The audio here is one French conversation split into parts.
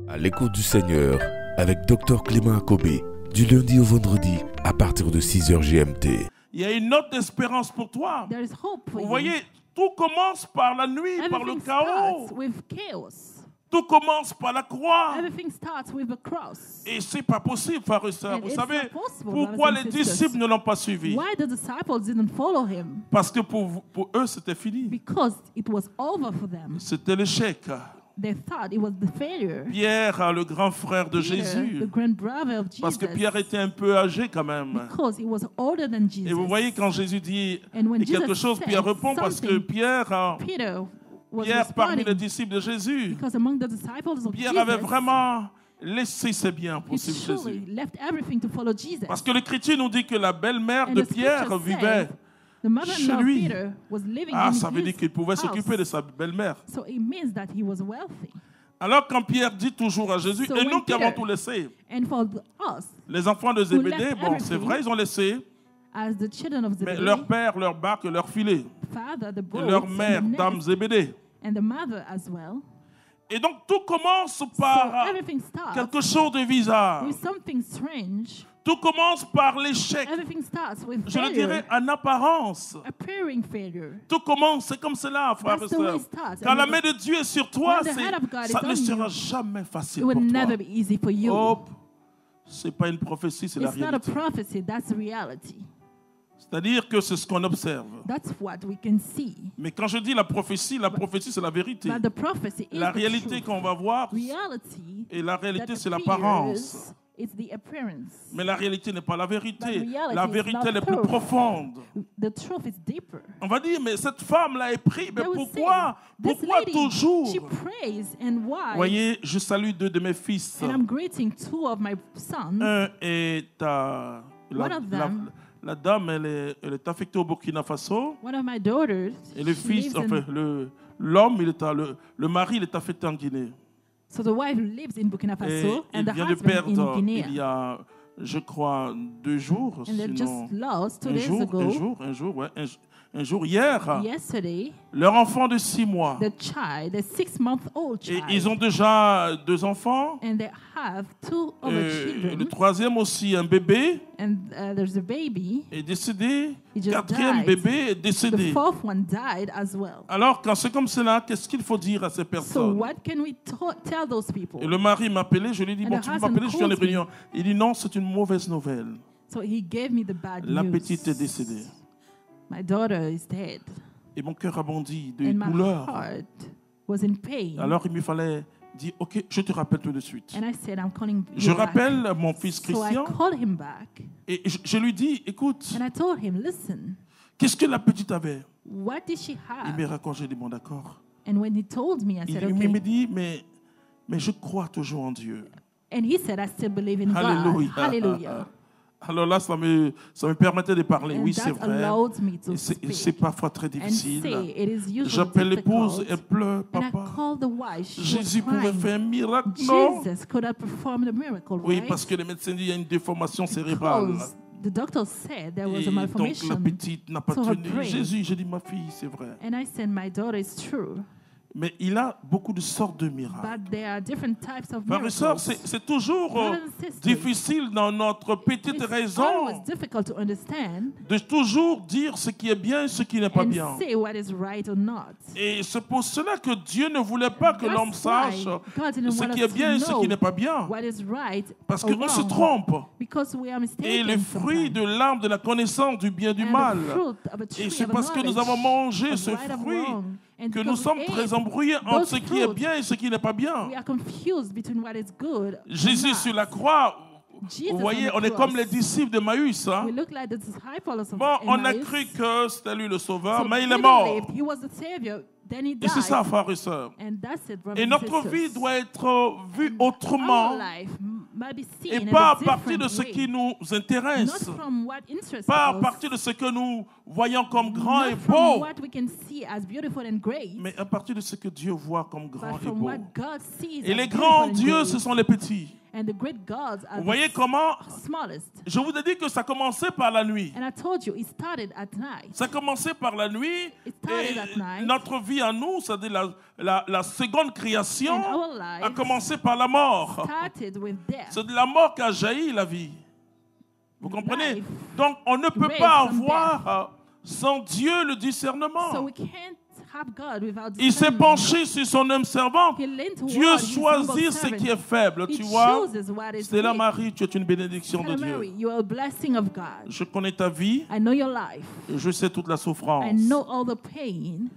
À l'écoute du Seigneur avec Dr Clément Akobé, du lundi au vendredi à partir de 6h GMT. Il y a une note d'espérance pour toi. There is hope for Vous you. voyez, tout commence par la nuit, par le Everything chaos. starts with chaos. Tout commence par la croix. Everything starts with the cross. Et c'est pas possible, frères et sœurs. And Vous it's savez, not possible, pourquoi brothers les and sisters. disciples ne l'ont pas suivi? Why the disciples didn't follow him? Parce que pour eux, c'était fini. Because it was over for them. C'était l'échec. They thought it was the failure. Pierre, le grand frère de Peter, Jésus. the grand brother of Jesus. Parce que Pierre était un peu âgé quand même. Because he was older than Jesus. Et vous voyez, quand Jésus dit And when quelque Jesus chose, said Pierre répond parce que something, Pierre Peter was parmi les responding disciples de Jésus, because among the disciples of Pierre Jesus, avait vraiment laissé ses biens pour he suivre truly Jésus. left everything to follow Jesus. Parce que l'Écriture nous dit que la belle-mère And de the Pierre scripture vivait. says the mother-in-law chez of lui. Peter was living Ah, in ça veut his dire qu'il pouvait house. s'occuper de sa belle-mère. So it means that he was wealthy. Alors quand Pierre dit toujours à Jésus, So et when nous qui avons Peter- tout laissé, And for us, les enfants de Zébédée, left bon, c'est everything, vrai, ils ont laissé, as the children of mais Zebedee, leur père, leur barque, leur filet, father, the et boat, leur mère, and the dame nest, Zébédée. and the mother as well. Et donc tout commence So par everything starts quelque chose de bizarre. with something strange. Tout commence par l'échec. Everything starts with Je le failure, dirais en apparence. appearing failure. Tout commence, c'est comme cela, frères et That's the way sœurs. it starts. Quand And la main de Dieu est sur toi, when the hand of God is ça ne on sera you, jamais It facile will pour toi. never be easy for you. Oh, c'est pas une prophétie, c'est la It's not a réalité. prophecy, that's reality. C'est-à-dire que c'est ce qu'on observe. That's what we can see. Mais quand je dis la prophétie c'est la vérité. But the prophétie is La the réalité truth. qu'on va voir, Reality et la that réalité c'est l'apparence. appears, it's the appearance. Mais la réalité n'est pas la vérité. But reality La is vérité not elle est plus proof. profonde. The truth is deeper. On va dire, mais cette femme-là est prise. Mais They will pourquoi? say, this Pourquoi lady, toujours? she prays, and why? Vous voyez, je salue deux de mes fils. And I'm greeting two of my sons. Un est à... One of them- la dame, elle est affectée au Burkina Faso. One of my daughters, Et le she fils, lives in- enfin, l'homme, le mari, il est affecté en Guinée. so the wife lives in Burkina Et Faso, and il the vient de husband perdre, in Guinea. il y a, je crois, 2 jours. And they Sinon, just lost 2 un days jour, ago. un jour, hier, Yesterday, leur enfant de 6 mois. the 6-month-old Et child, ils ont déjà 2 enfants. and they have 2 other Le children, troisième aussi, un bébé, and there's a baby. est décédé. He just Quatrième died. bébé est The décédé. 4th one died as well. Alors, quand c'est comme cela, qu'est-ce qu'il faut dire à ces So personnes? what can we tell those people? Et le mari m'a appelé, je lui ai dit, And bon, the tu peux husband m'appeler, je suis en called me. réunion. Il dit, non, c'est une mauvaise nouvelle. So he gave me the bad La news. petite est décédée. My daughter is dead, Et mon cœur a bondi de and my douleur. heart was in pain. Alors, il me fallait dire, ok, je te rappelle tout de suite. And I said, I'm calling Je you back. rappelle mon fils So I Christian called him back, et je lui dis, écoute, and I told him, listen, qu'est-ce que la petite avait? what did she Il have? me raconte, j'ai dit, bon, d'accord. And when he told me, I said, Il me okay. dit, mais je crois toujours en Dieu. And he said, I still believe in Alléluia. God. Hallelujah. Alors là, ça me permettait de parler. And Oui, c'est that vrai. allowed me to Et c'est speak parfois très and difficile. say it is usually J'appelle l'épouse, elle difficult. pleure, And I papa. called the wife. She Jésus was pouvait crying. faire un miracle, non? Jesus could have performed a miracle, Oui, right? parce que les médecins disent qu'il y a une déformation cérébrale. Because the doctor said there was Et a donc la malformation. petite n'a pas to her tenu. brain. Jésus, j'ai dit, ma fille, c'est vrai. And I said, my daughter is true. Mais il a beaucoup de sortes de miracles. But there are different types of Frères et sœurs, miracles. c'est toujours Brothers and sisters, difficile dans notre petite It's raison always difficult to understand de toujours dire ce qui est bien et ce qui n'est pas and bien. say what is right or not. Et c'est pour cela que Dieu ne voulait pas que That's l'homme why sache God didn't ce want qui us est bien et to ce qui know n'est pas bien. what is right Parce or qu'on se wrong, trompe. because we are mistaken Et le fruit sometimes. de l'arbre de la connaissance du bien et du And mal. the fruit of a tree Et c'est of parce que nous knowledge avons mangé of ce right and fruit wrong, and que because nous we sommes ate très embrouillés entre ce those qui est fruits, bien et ce qui n'est pas bien. we are confused between what is good and Jésus not. sur la croix, Jesus vous on voyez, the on est cross. comme les disciples de Maüs. Hein? We look like the disciples of Bon, on a Emmaus. cru que c'était lui le sauveur, So mais il est Peter mort. lived, he was the savior, then he Et c'est died. ça, frères et sœurs. And that's it, brothers Et and notre sisters. vie doit être vue autrement Our life might be et seen in pas a à partir different de ce way. qui nous Not intéresse, from what interests pas à us, partir de ce que nous voyons comme grand et not from beau, what we can see as beautiful and great, mais à partir de ce que Dieu voit comme grand but et from beau. what God sees Et as les beautiful grands and dieux, great. ce sont les petits. And the great gods are Vous voyez the comment? smallest. Je vous ai dit que ça commençait par la nuit. And I told you, it started at night. Ça commençait par la nuit. It started Et at night. notre vie à nous, c'est-à-dire la seconde création, And our lives a commencé par la mort. started with death. C'est de la mort qu'a jailli la vie. Vous comprenez? Life Donc, on ne peut raised pas from avoir sans Dieu le So discernement. we can't have God without Il s'est discernment. penché sur son homme servant. He leaned toward Dieu his choisit humble ce servant. qui est faible, He tu vois. chooses what is Stella weak. Marie, tu es une bénédiction de Stella Mary, Dieu. you are a blessing of God. Je connais ta vie, I know your life. et je sais toute la souffrance. I know all the pain.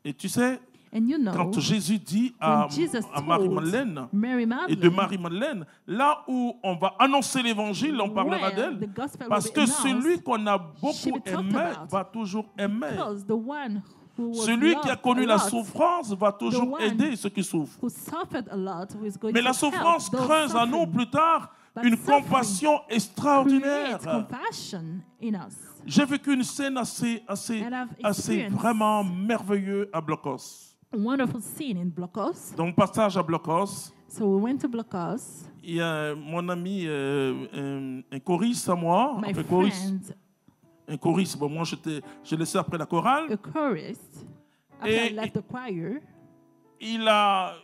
Et tu sais, And you know, quand Jésus dit à when Jesus Marie-Madeleine, Mary et de Magdalene, Marie-Madeleine, là où on va annoncer l'évangile, on parlera where d'elle, the gospel parce will be que announced, celui qu'on a she beaucoup be talked aimé about. va toujours aimer. because the one who was Celui qui a loved connu a la lot, souffrance va toujours one aider ceux qui souffrent. who suffered a lot, who is going Mais to la help souffrance those creuse en nous suffering, plus tard But une suffering compassion extraordinaire. creates compassion in us. J'ai vécu une scène assez And I've experienced vraiment merveilleuse à Blocos. A wonderful scene in Blocos. Dans le passage à Blocos, So we went to Blocos. il y a mon ami, un choriste à moi, My enfin, choriste, friend, un choriste, bon, moi je laissé après la chorale, a chorist, after Et- I left the choir, il a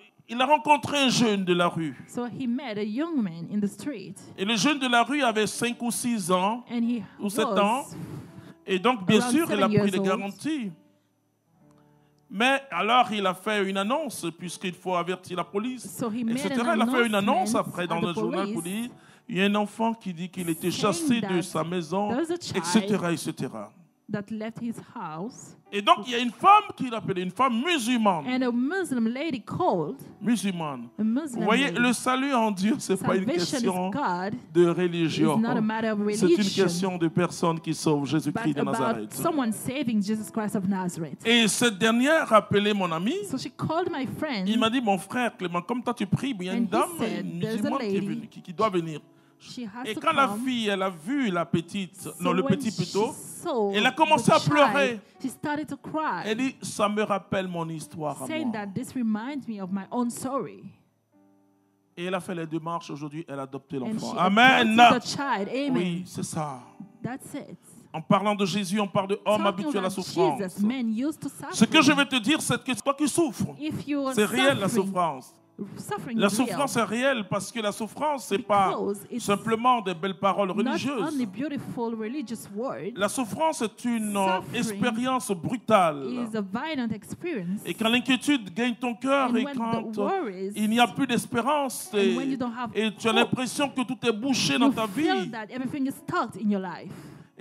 rencontré un jeune de la rue. so he met a young man in the street, Et le jeune de la rue avait 5 ou 6 ans, and he ou 7 ans, was et donc bien around sûr il a 7 pris years les old. garanties. Mais alors il a fait une annonce, puisqu'il faut avertir la police, So he made etc. an Il a fait une annonce announcement après at dans the le journal pour police dire il y a un enfant qui dit qu'il était saying chassé de that sa maison, there's a child etc., etc. that left his house, Et donc il y a une femme qu'il appelait, une femme musulmane. and a Muslim lady called, Musulmane. a Muslim Vous voyez, lady. le salut en Dieu, c'est pas une Salvation question is God, de religion. is not a matter of C'est une religion, question de personne qui sauve Jésus-Christ but de about Nazareth. someone saving Jesus Christ of Nazareth. Et cette dernière a appelé mon ami. So she called my friend, Il m'a dit, mon frère Clément, comme toi tu pries, il y a une And he dame said, une "There's a musulmane qui, est lady. venue, qui doit venir. she has Et to quand la come. fille, elle a vu la petite, So non, le when petit she plutôt, saw elle a commencé the à pleurer. child, she started to cry, elle dit, ça me rappelle mon histoire à saying moi. that this reminds me of my own story. Et elle a fait les démarches, aujourd'hui, elle a adopté And l'enfant. she Amen. adopted the child. Amen. Oui, c'est ça. That's it. En parlant de Jésus, on parle de homme Talking habitué à la about souffrance. Jesus, men used to suffer. Ce que je vais te dire, c'est que toi qui souffres, If you are c'est réel la suffering, souffrance. suffering La is real. souffrance est réelle parce que la souffrance, c'est pas Because it's simplement des belles paroles Not religieuses. only beautiful religious word, La souffrance est une Suffering expérience brutale. is a violent experience. Et quand l'inquiétude gagne ton cœur And et when quand the worries, il n'y a plus d'espérance and when you don't have et tu as hope, l'impression que tout est bouché dans you ta feel vie. that everything is stuck in your life.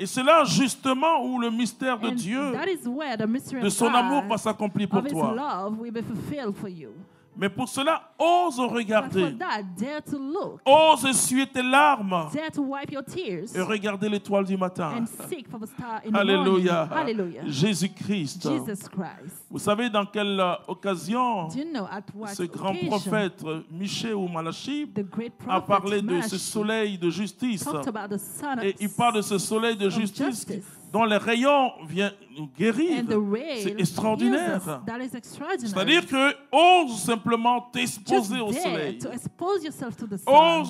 Et c'est là justement où le mystère de And Dieu, that is where the mystery de of son amour va God, s'accomplir pour of His toi. love will be fulfilled for you. Mais pour cela, ose But for regarder. that, dare to look, Ose essuyer tes larmes dare to wipe your tears, et regarder l'étoile du matin. and seek for the star in the Alléluia. morning. Hallelujah. Jésus-Christ. Jesus Christ. Vous savez dans quelle occasion Do you know at what ce grand occasion prophète Michée ou Malachi the great a prophet parlé de ce Malachi soleil de justice. talked about the son Et il parle de ce soleil de justice justice. dont les rayons viennent nous guérir. and the rail C'est heals extraordinaire. us. That is extraordinary. C'est-à-dire que ose simplement Just t'exposer au dare soleil. to expose yourself to the sun. Ose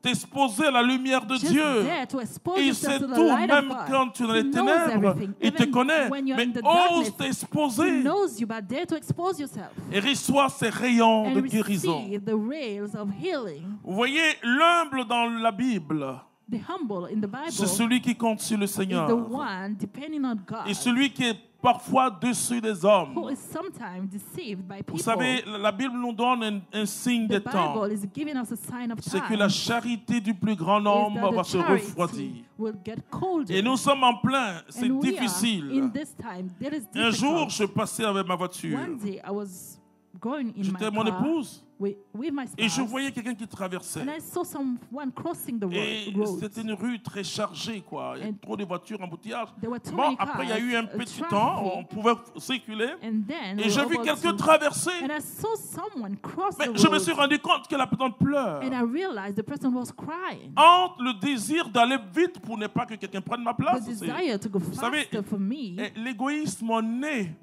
t'exposer à la lumière de Just Dieu. dare to expose Il yourself sait to the tout, light of même God. quand tu es dans He les knows ténèbres, everything. il te Even connaît. when you're Mais in the ose darkness, He t'exposer knows you, but dare to expose yourself et reçois ces rayons and de guérison. receive the rails of healing. Vous voyez, l'humble dans la Bible, The humble in the Bible c'est celui qui compte sur le is the Seigneur. one depending on God, Et celui qui est parfois dessus des hommes. who is sometimes deceived by people. Vous savez, la Bible nous donne un signe The des temps. Bible is giving us a sign of C'est time. que la charité du plus grand Is nombre that va the se charity refroidir. will get colder. Et nous sommes en plein, c'est And we are in difficile. this time. That is Un jour, difficult. je passais avec ma voiture. One day I was going in J'étais my mon car épouse with my et je spouse, voyais quelqu'un qui traversait. and I saw someone crossing the Et road. c'était une rue très chargée, quoi. Il y a And trop de voitures, embouteillage. there were too Bon, many après, il y a eu un cars, petit traffic. temps, on pouvait circuler. And then Et we j'ai were vu able quelqu'un to- traverser. and I saw someone cross Mais the je me road, suis rendu compte que la personne pleure. and I realized the person was crying. Entre le désir d'aller vite pour ne pas que quelqu'un prenne ma The place. desire to go savez, faster for me, Et l'égoïsme né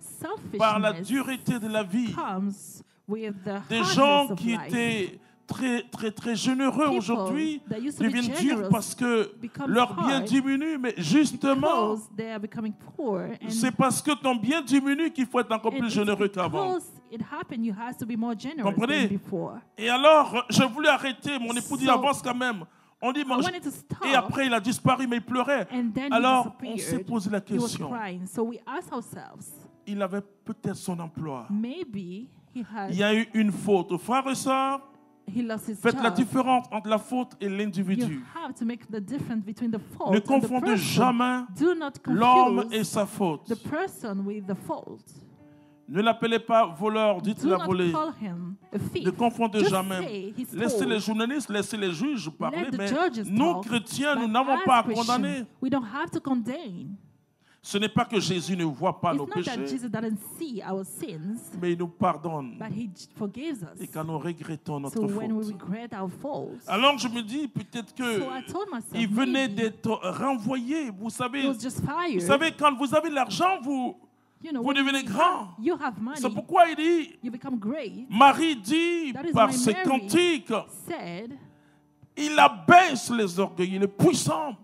par la selfishness dureté de la vie. comes with the Des hardness gens of qui life. étaient très généreux People aujourd'hui that used to be deviennent durs generous parce que become leur bien hard diminue, mais justement, because they are becoming poor. And c'est parce que ton bien diminue qu'il faut être encore plus it's généreux qu'avant. because it happened, you have to be more generous Comprenez? than before. Et alors, je voulais arrêter, mon époux dit So, avance quand même. On dit, I mais wanted to stop. et après il a disparu, mais il pleurait. And then Alors, he on s'est disappeared. posé la He was question. crying. So we asked ourselves, Il avait peut-être son emploi. maybe Il y a eu une faute. Frères et sœurs, he lost his faites la job. différence entre la faute et You l'individu. have to make the difference between the fault Ne and the confondez person. jamais Do not l'homme et confuse sa faute. the person with the fault. Ne l'appelez pas voleur, dites Do la not volée. call him a thief. Ne confondez Just jamais. say he stole. Laissez les journalistes, laissez les juges parler, Let the mais judges nous, talk. chrétiens, nous But n'avons as pas à Christians, condamner. we don't have to condemn. Ce n'est pas que Jésus ne voit pas It's nos not that péchés, Jesus doesn't see our sins, mais il nous pardonne. but he forgives us. Et quand nous regrettons notre So when we faute. regret our faults, Alors je me dis peut-être so I que told myself, il venait maybe d'être renvoyé. Vous he savez, was just fired. quand vous avez de l'argent, vous You know, vous when devenez grand. you have money, C'est pourquoi il dit, you become great. Marie dit That is par why ses Mary cantiques, said, il abaisse les orgueils, il est puissant.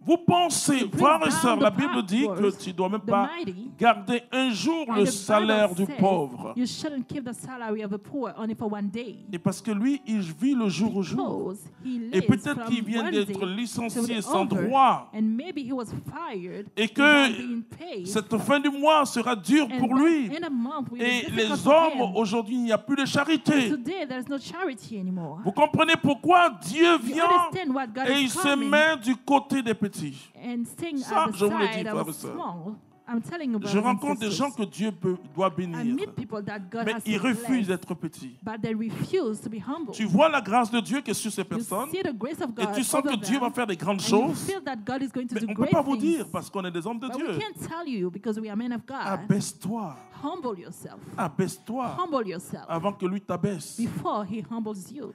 Vous pensez, brings frères et down sœurs, the la Bible dit que backwards, tu ne dois même the pas mighty, garder un jour and le the salaire Bible du says pauvre. you shouldn't keep the salary of the poor only for one day. Et parce que lui, il vit le jour au jour. Because he Et lives peut-être from qu'il vient one d'être day licencié to the sans other, droit. and maybe he was fired Et without que being paid. cette fin du mois sera dure And pour that lui. in a month will be Et difficult les for hommes, him. aujourd'hui, il n'y a plus de charité. Today there's no charity anymore. Vous comprenez pourquoi Dieu You vient understand what God et is il se coming met du côté des petits. and sing Ça, at the je vous le dis, side frères of et sœurs. small. I'm telling you, Je brothers and rencontre des gens sisters. que Dieu doit I bénir, meet people that God mais has ils to refusent bless, d'être petits. but they refuse to be humble. Tu vois la grâce de Dieu qui est sur ces You personnes see the grace of et God tu sens que over Dieu va them, faire des grandes and you choses, feel that God is going to mais do on ne peut great pas vous things. dire parce qu'on est des hommes de But Dieu. we can't tell you because we are men of God. Abaisse-toi, Humble yourself. abaisse-toi Humble yourself avant que lui t'abaisse. before he humbles you.